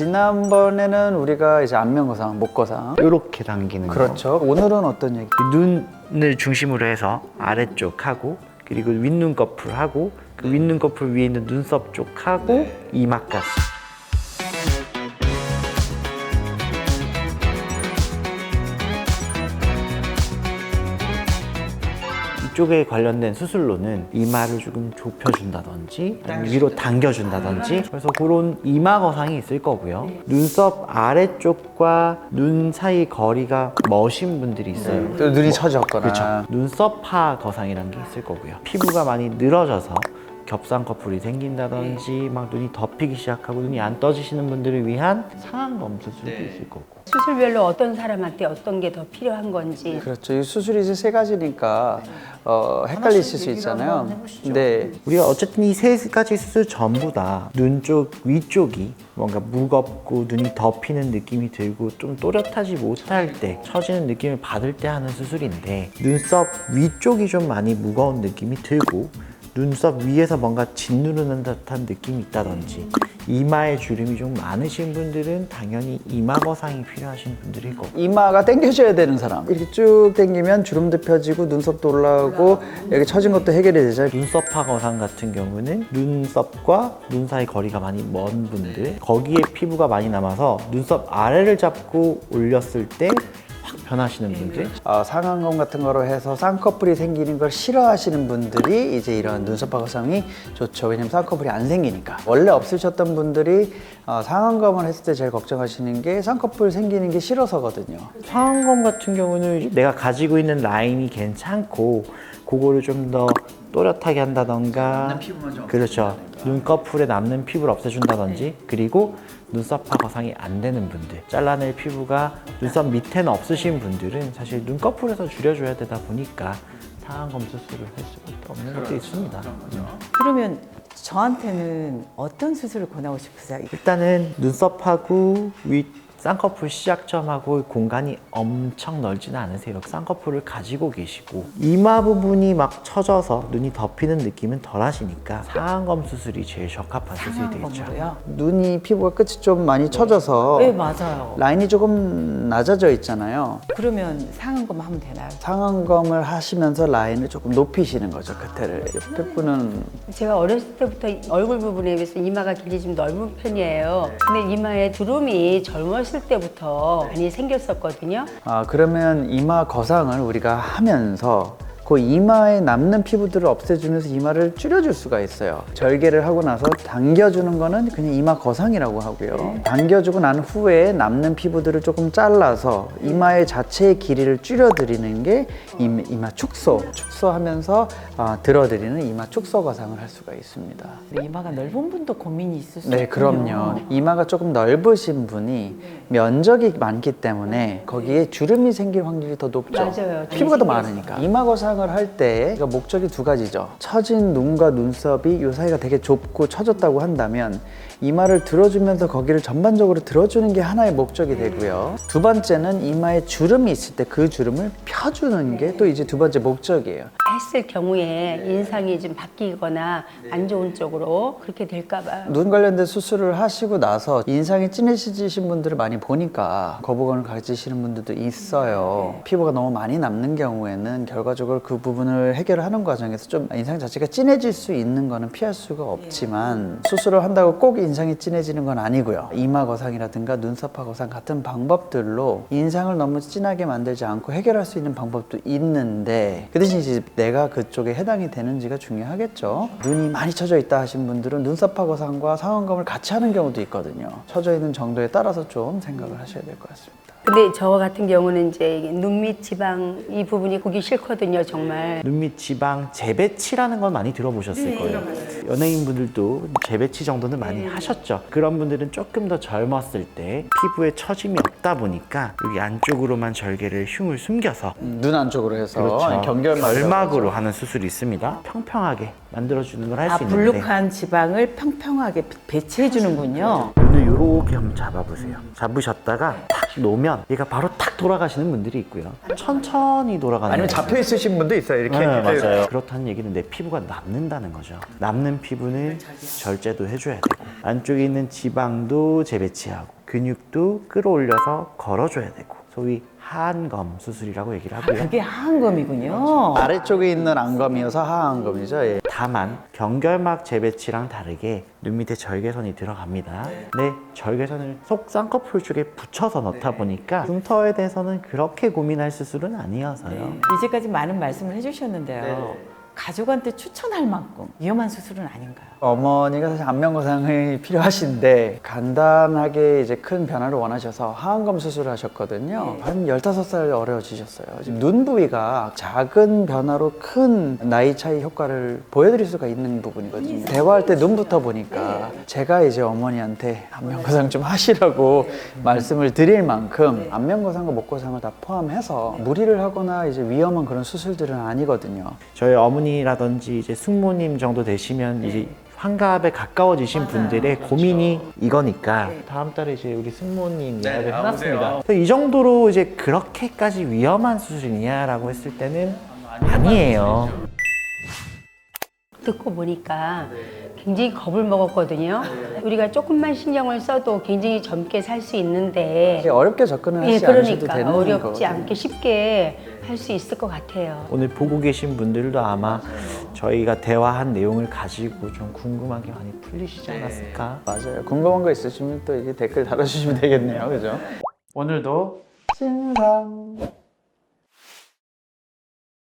지난번에는 우리가 이제 안면거상, 목거상 이렇게 당기는 거. 그렇죠. 오늘은 어떤 얘기? 눈을 중심으로 해서 아래쪽하고 그리고 윗눈꺼풀하고 그 윗눈꺼풀 위에 있는 눈썹 쪽하고 이마까지. 이쪽에 관련된 수술로는 이마를 조금 좁혀준다든지 아니면 위로 당겨준다든지 그래서 그런 이마 거상이 있을 거고요. 눈썹 아래쪽과 눈 사이 거리가 머신 분들이 있어요. 또 눈이 처졌거나. 그렇죠. 눈썹파 거상이라는 게 있을 거고요. 피부가 많이 늘어져서 겹쌍꺼풀이 생긴다든지 막 눈이 덮이기 시작하고 눈이 안 떠지시는 분들을 위한 상안검 수술도 있을 거고. 수술별로 어떤 사람한테 어떤 게 더 필요한 건지. 그렇죠. 이 수술이 이제 세 가지니까 헷갈리실 수 있잖아요. 네. 우리가 어쨌든 이 세 가지 수술 전부 다 눈 쪽 위쪽이 뭔가 무겁고 눈이 덮이는 느낌이 들고 좀 또렷하지 못할 때 처지는 느낌을 받을 때 하는 수술인데 눈썹 위쪽이 좀 많이 무거운 느낌이 들고 눈썹 위에서 뭔가 짓누르는 듯한 느낌이 있다든지 이마에 주름이 좀 많으신 분들은 당연히 이마 거상이 필요하신 분들일 거고. 이마가 당겨져야 되는 사람. 이렇게 쭉 당기면 주름도 펴지고 눈썹도 올라오고 여기 처진 것도 해결이 되죠. 눈썹파 거상 같은 경우는 눈썹과 눈 사이 거리가 많이 먼 분들, 거기에 피부가 많이 남아서 눈썹 아래를 잡고 올렸을 때 확 변하시는 분들. 상안검 같은 거로 해서 쌍꺼풀이 생기는 걸 싫어하시는 분들이 이제 이런 눈썹파 거상이 좋죠. 왜냐면 쌍꺼풀이 안 생기니까. 원래 없으셨던 분들이 상안검을 했을 때 제일 걱정하시는 게 쌍꺼풀 생기는 게 싫어서거든요. 상안검 같은 경우는 내가 가지고 있는 라인이 괜찮고 그거를 좀 더 또렷하게 한다던가, 그렇죠. 눈꺼풀에 남는 피부를 없애준다든지, 그리고 눈썹파 거상이 안 되는 분들, 잘라낼 피부가 눈썹 밑에는 없으신 분들은 사실 눈꺼풀에서 줄여줘야 되다 보니까 상안검 수술을 할 수밖에 없는 것도 있습니다. 그러면 저한테는 어떤 수술을 권하고 싶으세요? 일단은 눈썹하고 윗 쌍꺼풀 시작점하고 공간이 엄청 넓지는 않으세요. 쌍꺼풀을 가지고 계시고 이마 부분이 막 처져서 눈이 덮이는 느낌은 덜 하시니까 상안검 수술이 제일 적합한 수술이 되겠죠. 상안검으로요? 눈이 피부가 끝이 좀 많이 처져서 네, 맞아요. 라인이 조금 낮아져 있잖아요. 그러면 상안검 하면 되나요? 상안검을 하시면서 라인을 조금 높이시는 거죠, 끝에를. 옆에 분은 제가 어렸을 때부터 얼굴 부분에 비해서 이마가 굉장히 좀 넓은 편이에요. 근데 이마에 주름이 젊었을 때부터 많이 생겼었거든요. 그러면 이마 거상을 우리가 하면서 그 이마에 남는 피부들을 없애주면서 이마를 줄여줄 수가 있어요. 절개를 하고 나서 당겨주는 거는 그냥 이마 거상이라고 하고요. 당겨주고 난 후에 남는 피부들을 조금 잘라서 이마의 자체의 길이를 줄여드리는 게 이마 축소. 축소하면서 들어드리는 이마 축소 거상을 할 수가 있습니다. 이마가 넓은 분도 고민이 있을 수 네, 있군요. 그럼요. 이마가 조금 넓으신 분이 면적이 많기 때문에 거기에 주름이 생길 확률이 더 높죠. 맞아요. 피부가 더 생겨서. 많으니까. 이마 거상을 할 때 목적이 두 가지죠. 처진 눈과 눈썹이 이 사이가 되게 좁고 처졌다고 한다면 이마를 들어주면서 거기를 전반적으로 들어주는 게 하나의 목적이 되고요. 두 번째는 이마에 주름이 있을 때 그 주름을 펴주는 게 또 이제 두 번째 목적이에요. 했을 경우에 인상이 좀 바뀌거나 안 좋은 쪽으로 그렇게 될까 봐. 눈 관련된 수술을 하시고 나서 인상이 진해지신 분들을 많이 보니까 거부감을 가지시는 분들도 있어요. 피부가 너무 많이 남는 경우에는 결과적으로 그 부분을 해결하는 과정에서 좀 인상 자체가 진해질 수 있는 거는 피할 수가 없지만 수술을 한다고 꼭 인상이 진해지는 건 아니고요. 이마 거상이라든가 눈썹파 거상 같은 방법들로 인상을 너무 진하게 만들지 않고 해결할 수 있는 방법도 있는데 그 대신 이제 내가 그쪽에 해당이 되는지가 중요하겠죠. 눈이 많이 처져 있다 하신 분들은 눈썹파 거상과 상안검을 같이 하는 경우도 있거든요. 처져 있는 정도에 따라서 좀 생각을 하셔야 될 것 같습니다. 근데 저 같은 경우는 이제 눈 밑 지방 이 부분이 보기 싫거든요, 정말. 눈 밑 지방 재배치라는 건 많이 들어보셨을 거예요. 연예인분들도 재배치 정도는 많이 하셨죠. 그런 분들은 조금 더 젊었을 때 피부에 처짐이 없다 보니까 여기 안쪽으로만 절개를 흉을 숨겨서 눈 안쪽으로 해서 그렇죠. 경결만 결막으로 하는 수술이 있습니다. 평평하게 만들어주는 걸 할 수 있는데 불룩한 지방을 평평하게 배치해 주는군요. 눈을 이렇게 한번 잡아보세요. 잡으셨다가 탁 놓으면 얘가 바로 탁 돌아가시는 분들이 있고요. 천천히 돌아가는 아니면 분들이 잡혀 있으신 분도 있어요. 이렇게. 네, 맞아요. 그렇다는 얘기는 내 피부가 남는다는 거죠. 남는 피부는 절제도 해줘야 되고 안쪽에 있는 지방도 재배치하고 근육도 끌어올려서 걸어줘야 되고 소위 하안검 수술이라고 얘기를 하고요. 그게 하안검이군요. 아래쪽에 있는 안검이어서 하안검이죠. 예. 다만 경결막 재배치랑 다르게 눈 밑에 절개선이 들어갑니다. 근데 절개선을 속 쌍꺼풀 쪽에 붙여서 넣다 보니까 흉터에 대해서는 그렇게 고민할 수술은 아니어서요. 이제까지 많은 말씀을 해주셨는데요. 가족한테 추천할 만큼 위험한 수술은 아닌가요? 어머니가 사실 안면거상이 필요하신데 간단하게 이제 큰 변화를 원하셔서 하안검 수술을 하셨거든요. 한 15살 어려지셨어요. 지금 눈 부위가 작은 변화로 큰 나이 차이 효과를 보여드릴 수가 있는 부분이거든요. 대화할 때 눈부터 보니까 제가 이제 어머니한테 안면거상 좀 하시라고 말씀을 드릴 만큼 안면거상과 목거상을 다 포함해서 무리를 하거나 이제 위험한 그런 수술들은 아니거든요. 저희 어머니라든지 이제 숙모님 정도 되시면 이제 환갑에 가까워지신 분들의 고민이 이거니까 다음 달에 이제 우리 숙모님 예약을 해놨습니다. 그래서 이 정도로 이제 그렇게까지 위험한 수술이냐라고 했을 때는 아니에요. 듣고 보니까 굉장히 겁을 먹었거든요. 우리가 조금만 신경을 써도 굉장히 젊게 살 수 있는데 이게 어렵게 접근을 예, 하지 않으셔도 그러니까 되는 어렵지 거거든요. 않게 쉽게 할 수 있을 것 같아요. 오늘 보고 계신 분들도 아마 저희가 대화한 내용을 가지고 좀 궁금한 게 많이 풀리시지 않았을까? 맞아요. 궁금한 거 있으시면 또 이게 댓글 달아주시면 되겠네요. 그죠? 오늘도 찐상